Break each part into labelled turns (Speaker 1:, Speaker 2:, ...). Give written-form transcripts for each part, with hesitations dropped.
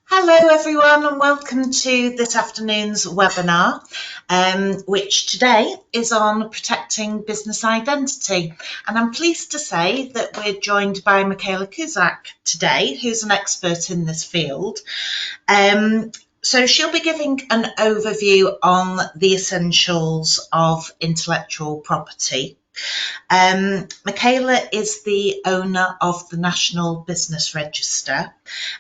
Speaker 1: Hello everyone and welcome to this afternoon's webinar, which today is on protecting business identity. And I'm pleased to say that we're joined by Michaela Cusack today, who's an expert in this field. So she'll be giving an overview on the essentials of intellectual property. Michaela is the owner of the National Business Register,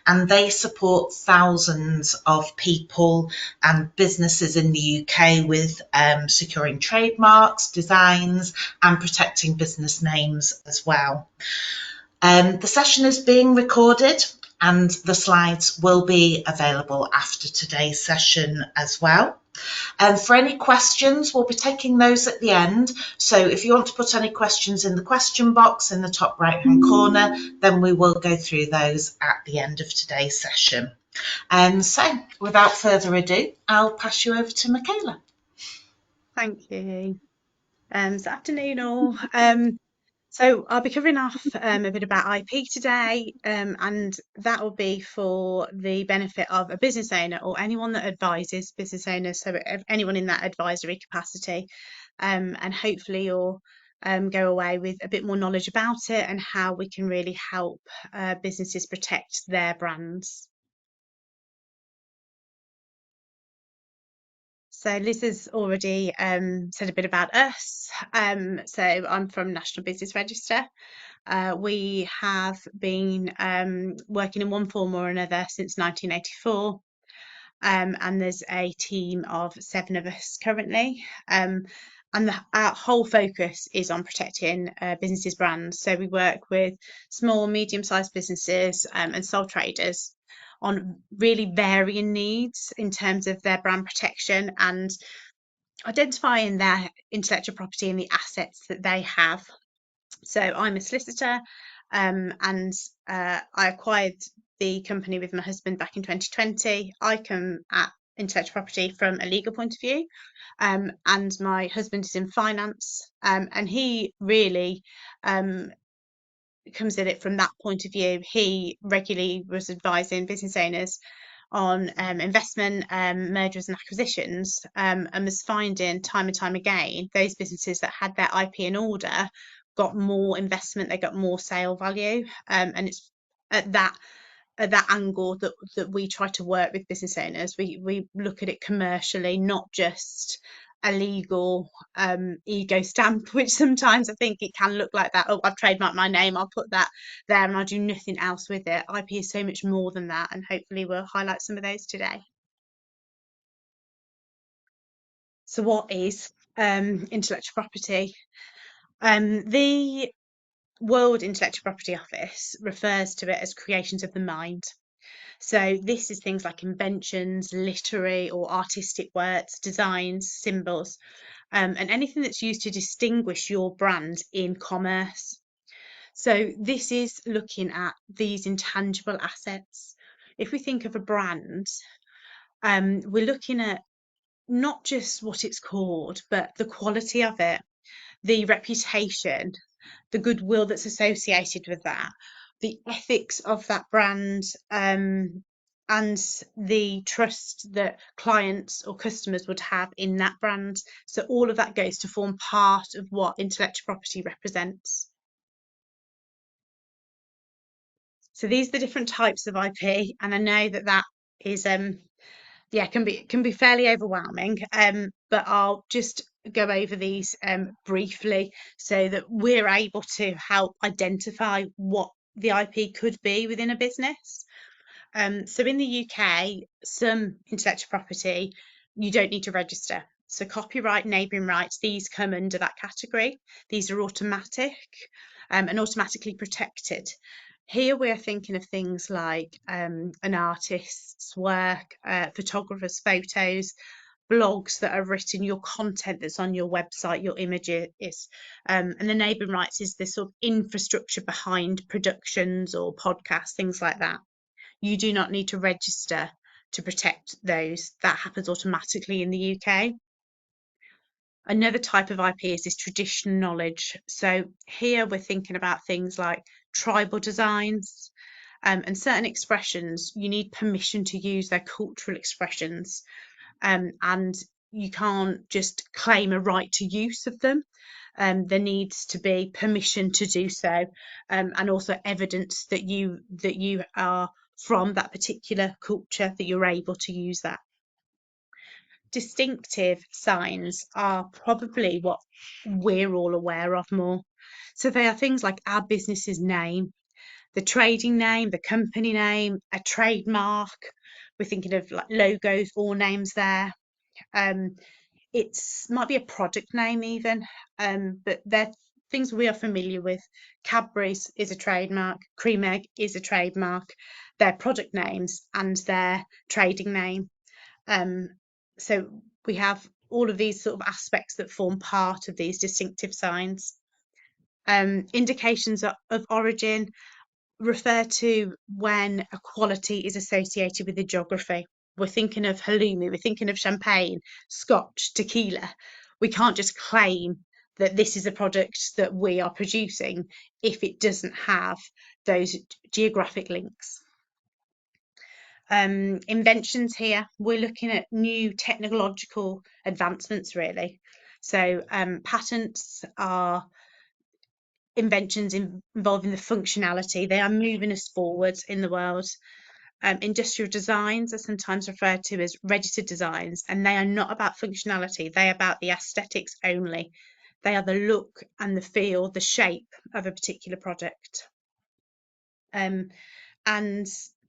Speaker 1: and they support thousands of people and businesses in the UK with securing trademarks, designs, and protecting business names as well. The session is being recorded and the slides will be available after today's session as well. For any questions, we'll be taking those at the end. So if you want to put any questions in the question box in the top right-hand corner, then we will go through those at the end of today's session. So without further ado, I'll pass you over to Michaela.
Speaker 2: Thank you. Afternoon all. So I'll be covering off a bit about IP today, and that will be for the benefit of a business owner or anyone that advises business owners, so anyone in that advisory capacity, and hopefully you'll go away with a bit more knowledge about it and how we can really help businesses protect their brands. So Liz has already said a bit about us. So I'm from National Business Register. We have been working in one form or another since 1984. And there's a team of 7 of us currently. And our whole focus is on protecting businesses' brands. So we work with small, medium-sized businesses and sole traders on really varying needs in terms of their brand protection and identifying their intellectual property and the assets that they have. So I'm a solicitor, and I acquired the company with my husband back in 2020. I come at intellectual property from a legal point of view, and my husband is in finance, and he really comes at it from that point of view. He regularly was advising business owners on investment, mergers and acquisitions, and was finding time and time again those businesses that had their IP in order got more investment, they got more sale value, and it's at that angle that we try to work with business owners. We look at it commercially, not just a legal ego stamp, which sometimes I think it can look like that. Oh, I've trademarked my name, I'll put that there and I'll do nothing else with it. IP is so much more than that, and hopefully we'll highlight some of those today. So what is intellectual property? The World Intellectual Property Office refers to it as creations of the mind. So this is things like inventions, literary or artistic works, designs, symbols, and anything that's used to distinguish your brand in commerce. So this is looking at these intangible assets. If we think of a brand, we're looking at not just what it's called, but the quality of it, the reputation, the goodwill that's associated with that, the ethics of that brand, and the trust that clients or customers would have in that brand. So all of that goes to form part of what intellectual property represents. So these are the different types of IP, and I know that is can be fairly overwhelming, but I'll just go over these briefly so that we're able to help identify what the IP could be within a business. So in the UK, some intellectual property you don't need to register. So copyright, neighbouring rights, these come under that category. These are automatic and automatically protected. Here we're thinking of things like an artist's work, photographers' photos, blogs that are written, your content that's on your website, your images, and the neighbouring rights is the sort of infrastructure behind productions or podcasts, things like that. You do not need to register to protect those. That happens automatically in the UK. Another type of IP is this traditional knowledge. So here we're thinking about things like tribal designs, And certain expressions, you need permission to use their cultural expressions, and you can't just claim a right to use of them. There needs to be permission to do so, and also evidence that you are from that particular culture, that you're able to use that. Distinctive signs are probably what we're all aware of more. So they are things like our business's name, the trading name, the company name, a trademark. We're thinking of like logos or names there. It's might be a product name even, but they're things we are familiar with. Cadbury's is a trademark, Cream Egg is a trademark, their product names and their trading name. Um, so we have all of these sort of aspects that form part of these distinctive signs. Indications of origin refer to when a quality is associated with the geography. We're thinking of halloumi, we're thinking of champagne, scotch, tequila. We can't just claim that this is a product that we are producing if it doesn't have those geographic links. Inventions here, we're looking at new technological advancements really. So patents are inventions involving the functionality. They are moving us forwards in the world. Industrial designs are sometimes referred to as registered designs, and they are not about functionality. They are about the aesthetics only. They are the look and the feel, the shape of a particular product. And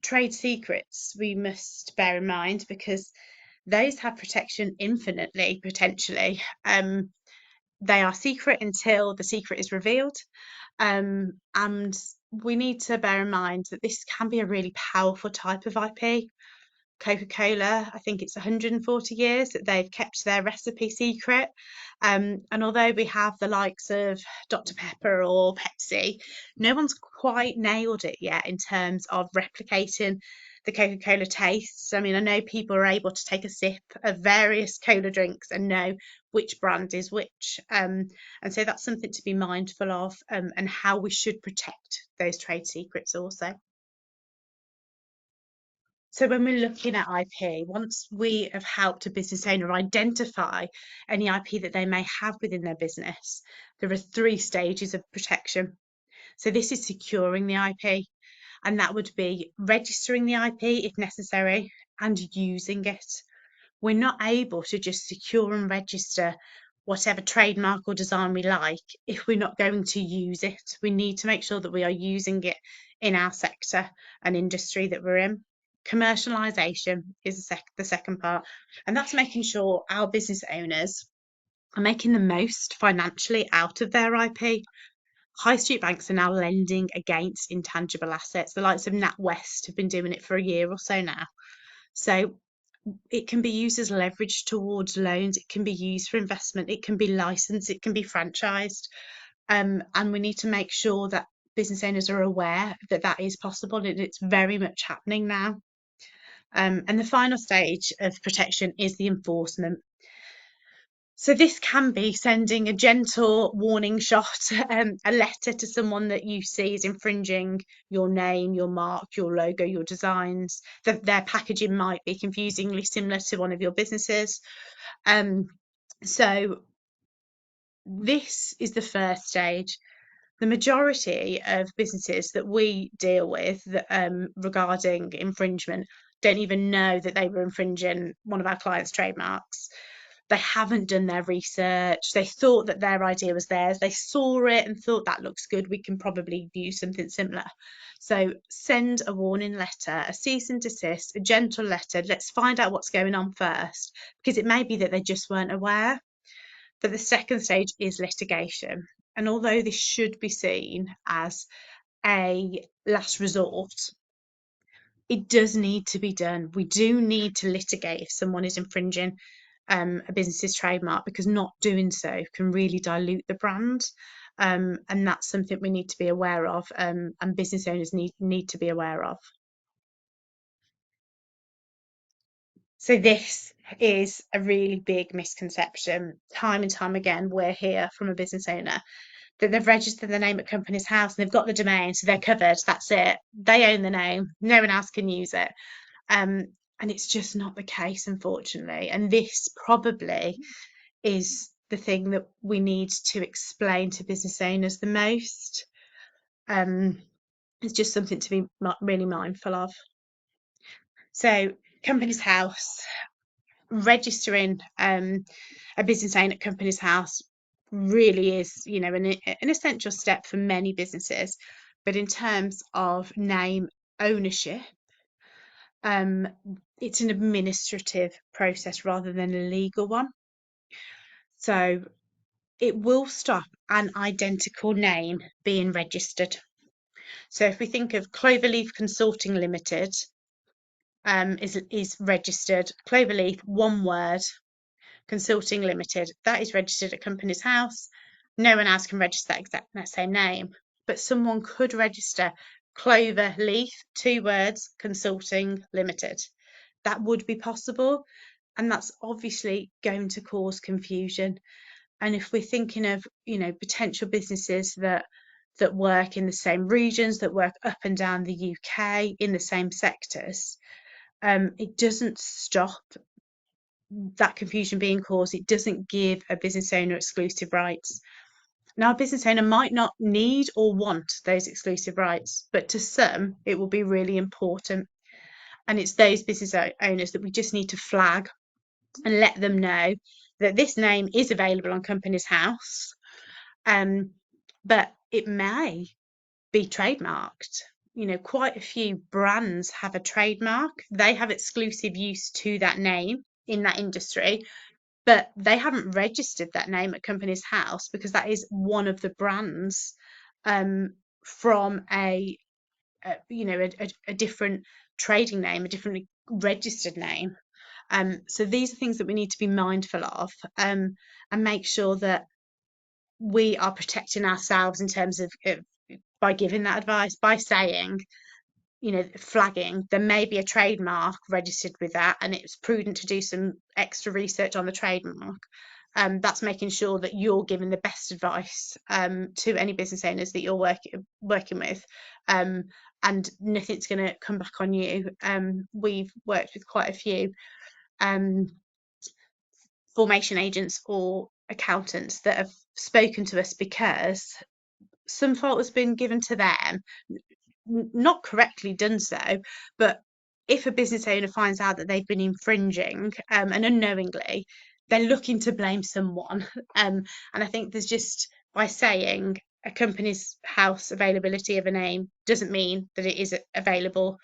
Speaker 2: trade secrets we must bear in mind, because those have protection infinitely, potentially. They are secret until the secret is revealed. And we need to bear in mind that this can be a really powerful type of IP. Coca-Cola, I think it's 140 years that they've kept their recipe secret. And although we have the likes of Dr. Pepper or Pepsi, no one's quite nailed it yet in terms of replicating the Coca-Cola tastes. I mean, I know people are able to take a sip of various cola drinks and know which brand is which. And so that's something to be mindful of, and how we should protect those trade secrets also. So when we're looking at IP, once we have helped a business owner identify any IP that they may have within their business, there are 3 stages of protection. So this is securing the IP, and that would be registering the IP if necessary and using it. We're not able to just secure and register whatever trademark or design we like if we're not going to use it. We need to make sure that we are using it in our sector and industry that we're in. Commercialization is the second part, and that's making sure our business owners are making the most financially out of their IP. High street banks are now lending against intangible assets. The likes of NatWest have been doing it for a year or so now. So it can be used as leverage towards loans, it can be used for investment, it can be licensed, it can be franchised. And we need to make sure that business owners are aware that that is possible, and it's very much happening now. And the final stage of protection is the enforcement. So this can be sending a gentle warning shot, a letter to someone that you see is infringing your name, your mark, your logo, your designs. Their packaging might be confusingly similar to one of your businesses. So this is the first stage. The majority of businesses that we deal with regarding infringement don't even know that they were infringing one of our clients' trademarks. They haven't done their research. They thought that their idea was theirs. They saw it and thought that looks good. We can probably use something similar. So send a warning letter, a cease and desist, a gentle letter. Let's find out what's going on first, because it may be that they just weren't aware. But the second stage is litigation. And although this should be seen as a last resort, it does need to be done. We do need to litigate if someone is infringing a business's trademark, because not doing so can really dilute the brand. And that's something we need to be aware of, and business owners need to be aware of. So this is a really big misconception. Time and time again, we're here from a business owner that they've registered the name at Companies House and they've got the domain, so they're covered. That's it. They own the name. No one else can use it. And it's just not the case, unfortunately. And this probably is the thing that we need to explain to business owners the most. It's just something to be really mindful of. So, Companies House, registering a business owner at Companies House really is, an essential step for many businesses. But in terms of name ownership, it's an administrative process rather than a legal one. So it will stop an identical name being registered. So if we think of Cloverleaf Consulting Limited, is registered Cloverleaf, one word, Consulting Limited. That is registered at Companies House. No one else can register that same name, but someone could register Cloverleaf, two words, Consulting Limited. That would be possible, and that's obviously going to cause confusion. And if we're thinking of, potential businesses that work in the same regions, that work up and down the UK in the same sectors, it doesn't stop that confusion being caused. It doesn't give a business owner exclusive rights. Now, a business owner might not need or want those exclusive rights, but to some, it will be really important. And it's those business owners that we just need to flag and let them know that this name is available on Companies House, but it may be trademarked. Quite a few brands have a trademark. They have exclusive use to that name in that industry, but they haven't registered that name at Companies House because that is one of the brands from a different trading name, a different registered name. So these are things that we need to be mindful of, and make sure that we are protecting ourselves in terms of by giving that advice, by saying, flagging there may be a trademark registered with that, and it's prudent to do some extra research on the trademark. That's making sure that you're giving the best advice to any business owners that you're working with, and nothing's going to come back on you. We've worked with quite a few formation agents or accountants that have spoken to us because some fault has been given to them, not correctly done so, but if a business owner finds out that they've been infringing, and unknowingly, they're looking to blame someone. And I think there's just, by saying a Companies House availability of a name doesn't mean that it is available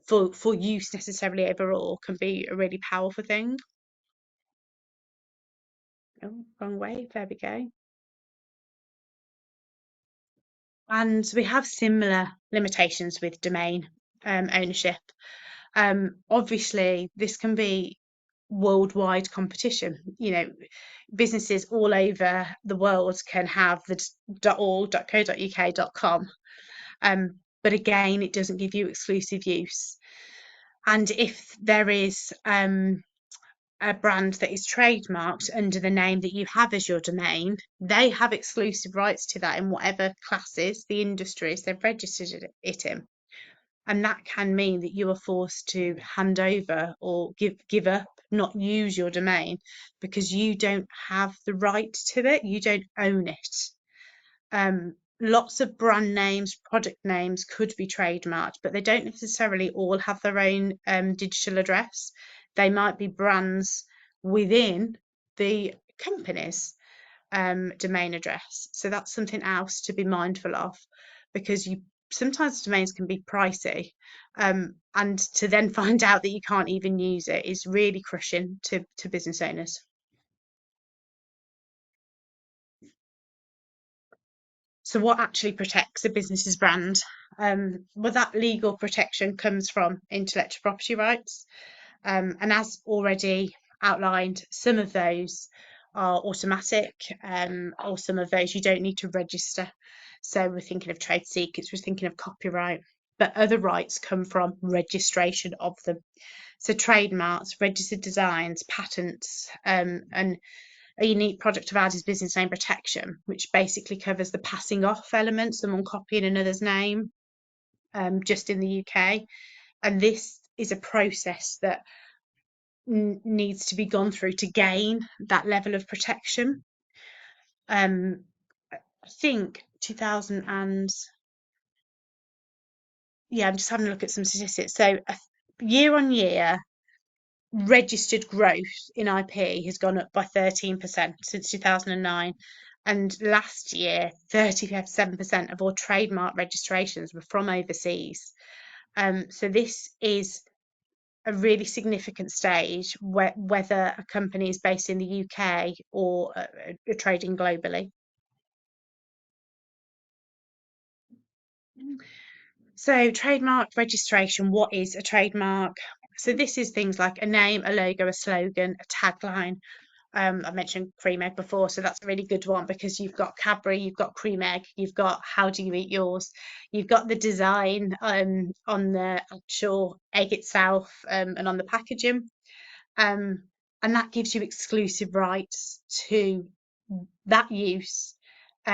Speaker 2: for use necessarily overall, can be a really powerful thing. Oh, wrong way, there we go. And we have similar limitations with domain ownership. Obviously, this can be worldwide competition. Businesses all over the world can have the .org, .co.uk, .com. But again, it doesn't give you exclusive use. And if there is a brand that is trademarked under the name that you have as your domain, they have exclusive rights to that in whatever classes, the industries they've registered it in. And that can mean that you are forced to hand over or give up, not use your domain, because you don't have the right to it, you don't own it. Lots of brand names, product names could be trademarked, but they don't necessarily all have their own digital address. They might be brands within the company's domain address. So that's something else to be mindful of, because sometimes domains can be pricey, and to then find out that you can't even use it is really crushing to business owners. So what actually protects a business's brand? Well, that legal protection comes from intellectual property rights, and as already outlined, some of those are automatic, or some of those you don't need to register. So we're thinking of trade secrets, we're thinking of copyright, but other rights come from registration of them. So trademarks, registered designs, patents, and A unique product of ours is business name protection, which basically covers the passing off element, someone copying another's name, just in the UK. And this is a process that needs to be gone through to gain that level of protection. I think 2000 and I'm just having a look at some statistics. So year on year, registered growth in IP has gone up by 13% since 2009. And last year, 37% of all trademark registrations were from overseas. So this is a really significant stage, whether a company is based in the UK or trading globally. So trademark registration, what is a trademark? So this is things like a name, a logo, a slogan, a tagline. I mentioned cream egg before, so that's a really good one because you've got Cadbury, you've got cream egg, you've got how do you eat yours, you've got the design on the actual egg itself and on the packaging, and that gives you exclusive rights to that use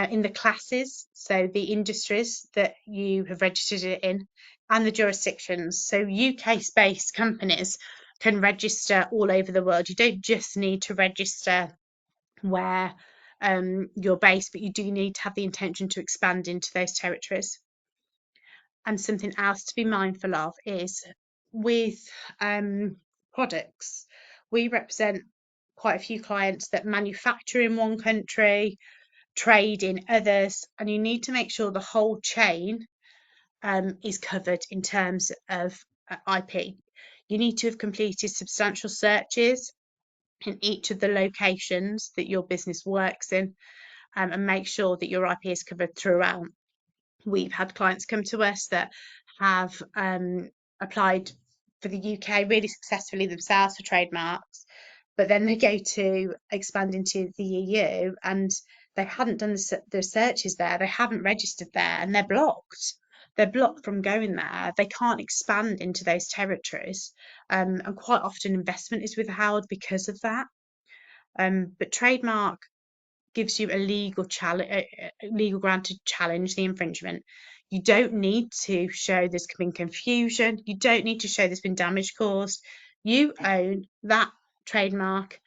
Speaker 2: in the classes, so the industries that you have registered it in, and the jurisdictions. So UK-based companies can register all over the world. You don't just need to register where you're based, but you do need to have the intention to expand into those territories. And something else to be mindful of is with products, we represent quite a few clients that manufacture in one country, trade in others, and you need to make sure the whole chain is covered in terms of IP. You need to have completed substantial searches in each of the locations that your business works in, and make sure that your IP is covered throughout. We've had clients come to us that have applied for the UK really successfully themselves for trademarks, but then they go to expand into the EU and they hadn't done the searches there, they haven't registered there, and they're blocked. They're blocked from going there. They can't expand into those territories, and quite often investment is withheld because of that. But trademark gives you a legal ground to challenge the infringement. You don't need to show there's been confusion. You don't need to show there's been damage caused. You own that trademark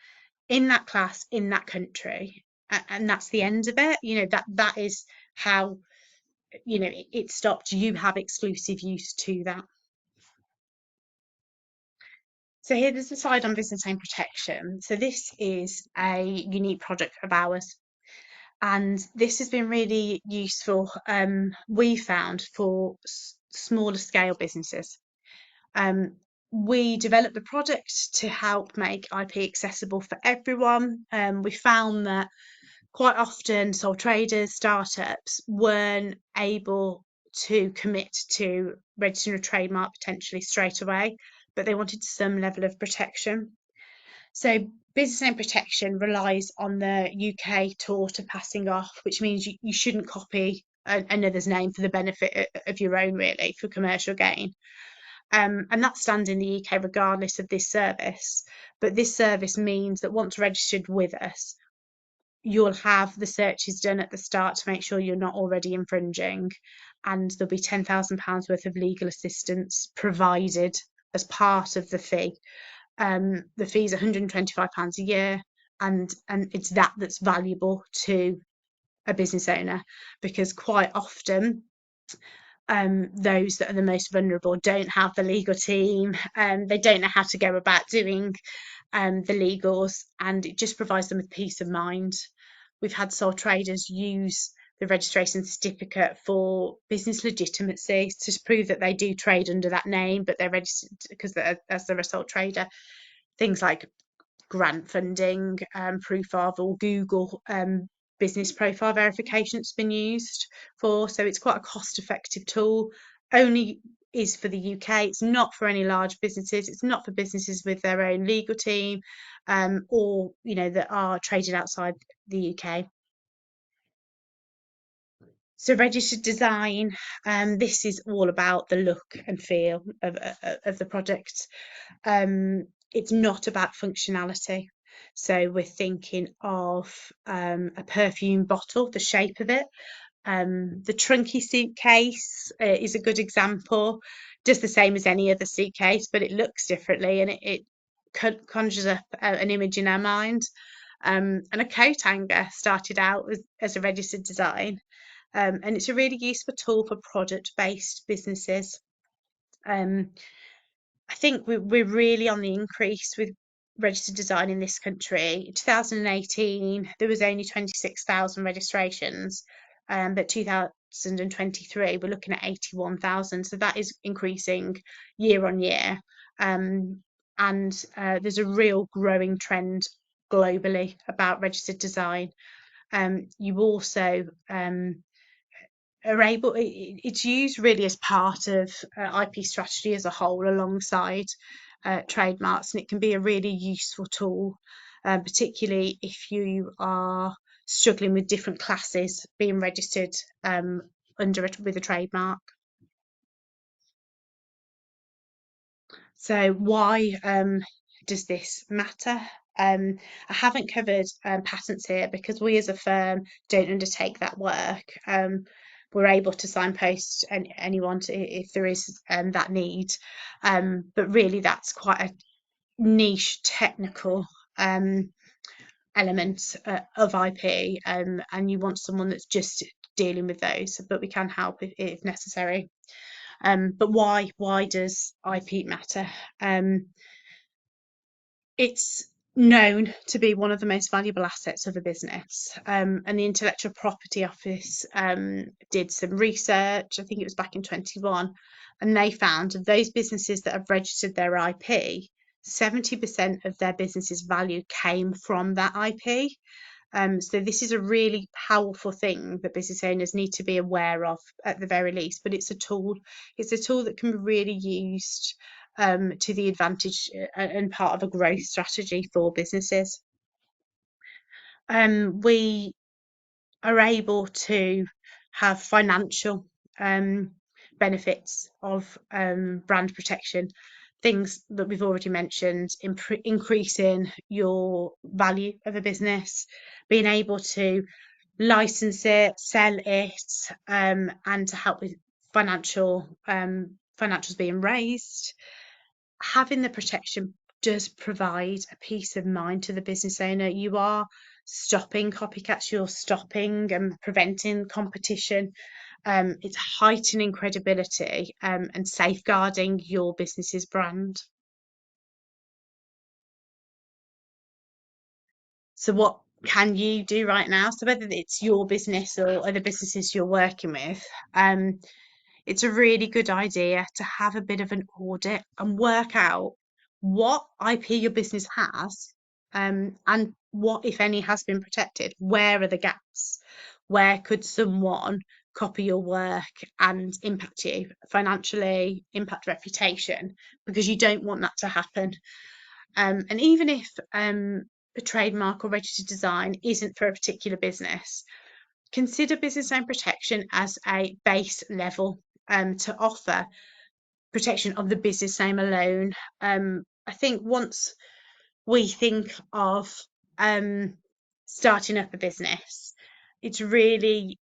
Speaker 2: in that class in that country, and that's the end of it. That is how it stopped. You have exclusive use to that. So here's the slide on business name protection. So this is a unique product of ours, and this has been really useful, we found, for smaller scale businesses. We developed the product to help make IP accessible for everyone. We found that quite often sole traders, startups weren't able to commit to registering a trademark potentially straight away, but they wanted some level of protection. So business name protection relies on the UK tort of passing off, which means you shouldn't copy another's name for the benefit of your own, really, for commercial gain. And that stands in the UK regardless of this service. But this service means that once registered with us, you'll have the searches done at the start to make sure you're not already infringing, and there'll be £10,000 worth of legal assistance provided as part of the fee. The fee is £125 a year, and it's that's valuable to a business owner, because quite often those that are the most vulnerable don't have the legal team, they don't know how to go about doing the legals, and it just provides them with peace of mind. We've had sole traders use the registration certificate for business legitimacy, to prove that they do trade under that name, but they're registered because as they're a sole trader. Things like grant funding, proof of, or Google business profile verification has been used for. So it's quite a cost-effective tool. Only is for the UK. It's not for any large businesses. It's not for businesses with their own legal team, or that are traded outside the UK. So registered design, this is all about the look and feel of the product. It's not about functionality. So we're thinking of a perfume bottle, the shape of it. The trunky suitcase is a good example. Does the same as any other suitcase, but it looks differently, and it conjures up an image in our mind. And a coat hanger started out as a registered design, and it's a really useful tool for product-based businesses. I think we're really on the increase with registered design in this country. In 2018, there was only 26,000 registrations, but 2023, we're looking at 81,000. So that is increasing year on year. And there's a real growing trend globally about registered design. You also are able, it's used really as part of IP strategy as a whole alongside trademarks, and it can be a really useful tool, particularly if you are struggling with different classes being registered with a trademark. So why does this matter? I haven't covered patents here because we as a firm don't undertake that work. We're able to signpost anyone if there is that need, but really that's quite a niche technical element of IP, and you want someone that's just dealing with those, but we can help if necessary. But why does IP matter? It's known to be one of the most valuable assets of a business. And the Intellectual Property Office did some research, I think it was back in 21, and they found of those businesses that have registered their IP, 70% of their business's value came from that IP. So this is a really powerful thing that business owners need to be aware of at the very least, but it's a tool. It's a tool that can be really used to the advantage and part of a growth strategy for businesses. We are able to have financial benefits of brand protection, things that we've already mentioned, increasing your value of a business, being able to license it, sell it, and to help with financials being raised. Having the protection does provide a peace of mind to the business owner. You are stopping copycats, you're stopping and preventing competition. It's heightening credibility and safeguarding your business's brand. So what can you do right now? So whether it's your business or other businesses you're working with, it's a really good idea to have a bit of an audit and work out what IP your business has, and what, if any, has been protected. Where are the gaps? Where could someone copy your work and impact you financially, impact reputation? Because you don't want that to happen. And even if a trademark or registered design isn't for a particular business, consider business name protection as a base level to offer protection of the business name alone. I think once we think of starting up a business, it's really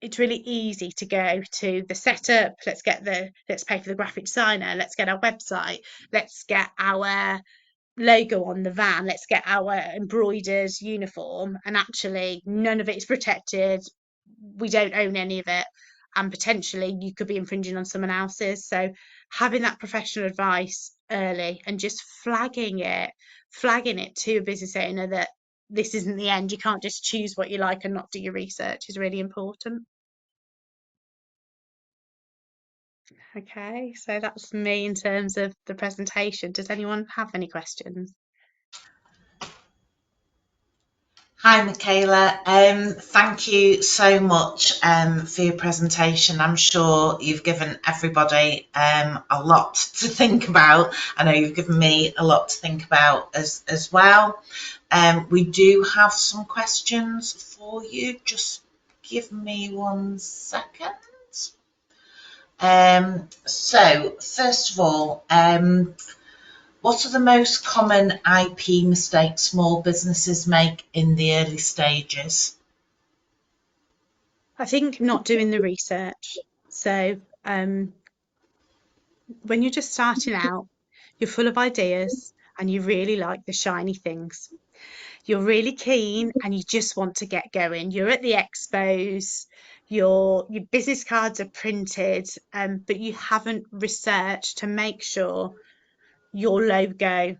Speaker 2: easy to go to the setup. Let's pay for the graphic designer. Let's get our website. Let's get our logo on the van. Let's get our embroidered uniform. And actually, none of it is protected. We don't own any of it. And potentially you could be infringing on someone else's. So having that professional advice early and just flagging it to a business owner that this isn't the end. You can't just choose what you like and not do your research is really important. Okay, so that's me in terms of the presentation. Does anyone have any questions?
Speaker 1: Hi, Michaela. Thank you so much for your presentation. I'm sure you've given everybody a lot to think about. I know you've given me a lot to think about as well. We do have some questions for you. Just give me 1 second. So, first of all, What are the most common IP mistakes small businesses make in the early stages?
Speaker 2: I think not doing the research. So when you're just starting out, you're full of ideas and you really like the shiny things. You're really keen and you just want to get going. You're at the expos, your business cards are printed, but you haven't researched to make sure your logo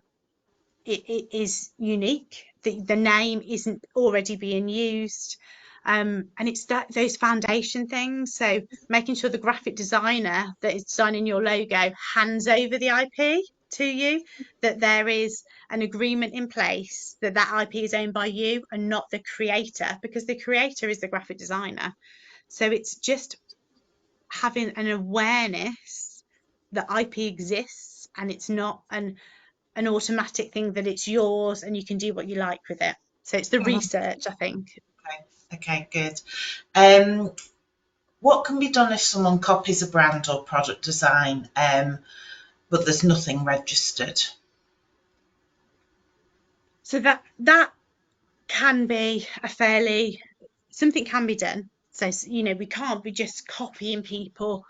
Speaker 2: it is unique. The name isn't already being used. And it's those foundation things. So making sure the graphic designer that is designing your logo hands over the IP to you, that there is an agreement in place that that IP is owned by you and not the creator, because the creator is the graphic designer. So it's just having an awareness that IP exists and it's not an automatic thing that it's yours and you can do what you like with it. So it's the
Speaker 1: Mhm.
Speaker 2: research, I think.
Speaker 1: Okay, good. Um, what can be done if someone copies a brand or product design, but there's nothing registered?
Speaker 2: So that can be a fairly something can be done. So we can't be just copying people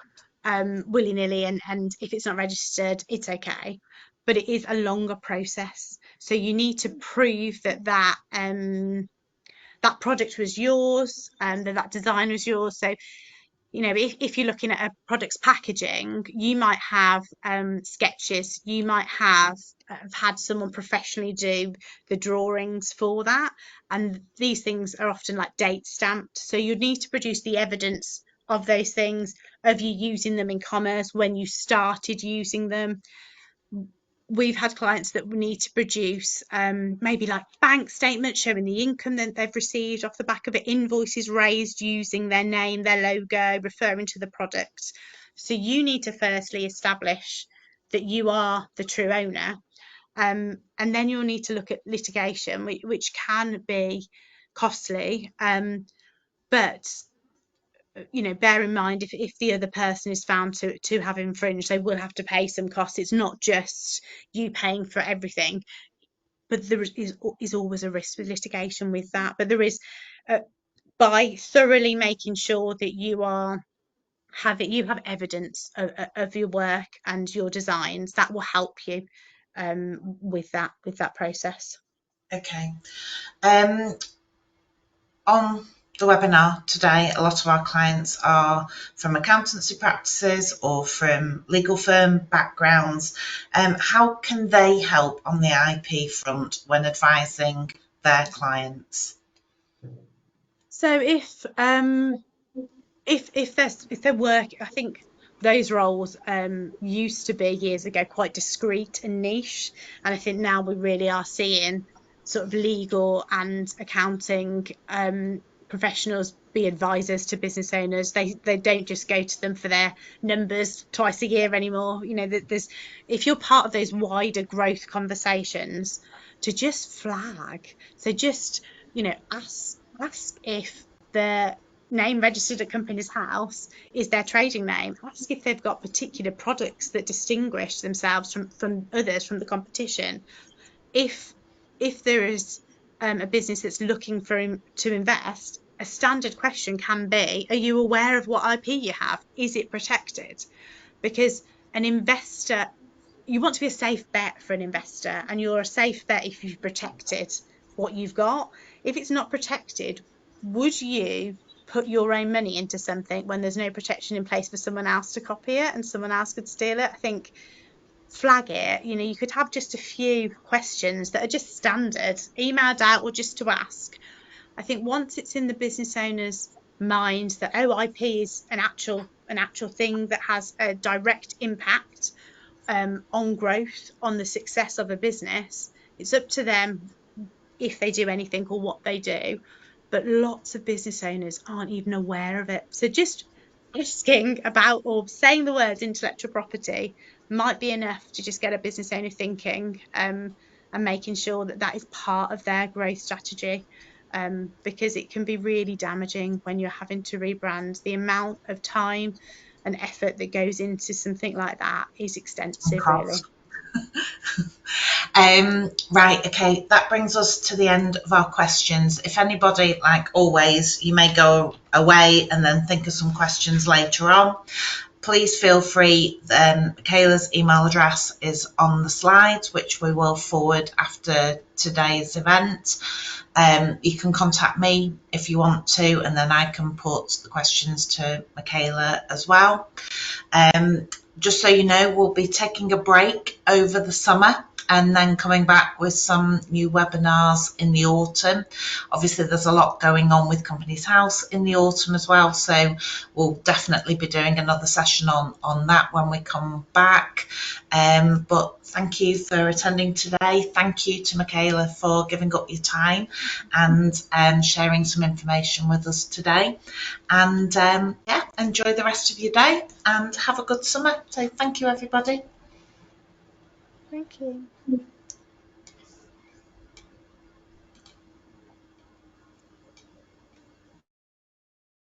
Speaker 2: willy-nilly, and if it's not registered, it's okay. But it is a longer process. So you need to prove that product was yours and that design was yours. So if you're looking at a product's packaging, you might have sketches, you might have had someone professionally do the drawings for that. And these things are often like date stamped. So you'd need to produce the evidence of those things, of you using them in commerce, when you started using them. We've had clients that need to produce maybe like bank statements showing the income that they've received off the back of it, invoices raised using their name, their logo, referring to the product. So you need to firstly establish that you are the true owner, and then you'll need to look at litigation, which can be costly, but bear in mind, if the other person is found to have infringed, they will have to pay some costs. It's not just you paying for everything, but there is always a risk with litigation with that. But there is, by thoroughly making sure that you have evidence of your work and your designs, that will help you with that process.
Speaker 1: Okay. Um, on the webinar today, a lot of our clients are from accountancy practices or from legal firm backgrounds. How can they help on the IP front when advising their clients?
Speaker 2: So if their work, I think those roles used to be years ago quite discreet and niche, and I think now we really are seeing sort of legal and accounting professionals be advisors to business owners. They don't just go to them for their numbers twice a year anymore. There's, if you're part of those wider growth conversations, to just flag. So just ask if the name registered at company's house is their trading name. Ask if they've got particular products that distinguish themselves from others, from the competition. If there is a business that's looking to invest, a standard question can be, are you aware of what IP you have? Is it protected? Because an investor, you want to be a safe bet for an investor, and you're a safe bet if you've protected what you've got. If it's not protected, would you put your own money into something when there's no protection in place for someone else to copy it and someone else could steal it? I think flag it. You could have just a few questions that are just standard, emailed out or just to ask. I think once it's in the business owner's mind that, oh, IP is an actual thing that has a direct impact on growth, on the success of a business, it's up to them if they do anything or what they do. But lots of business owners aren't even aware of it. So just asking about or saying the words intellectual property might be enough to just get a business owner thinking, and making sure that that is part of their growth strategy. Because it can be really damaging when you're having to rebrand. The amount of time and effort that goes into something like that is
Speaker 1: And
Speaker 2: extensive, really.
Speaker 1: cost. Right, okay, that brings us to the end of our questions. If anybody, like always, you may go away and then think of some questions later on, please feel free. Michaela's email address is on the slides, which we will forward after today's event. You can contact me if you want to, and then I can put the questions to Michaela as well. Just so you know, we'll be taking a break over the summer and then coming back with some new webinars in the autumn. Obviously, there's a lot going on with Companies House in the autumn as well, so we'll definitely be doing another session on that when we come back. But thank you for attending today. Thank you to Michaela for giving up your time and sharing some information with us today. And yeah, enjoy the rest of your day and have a good summer. So thank you, everybody.
Speaker 2: Thank you.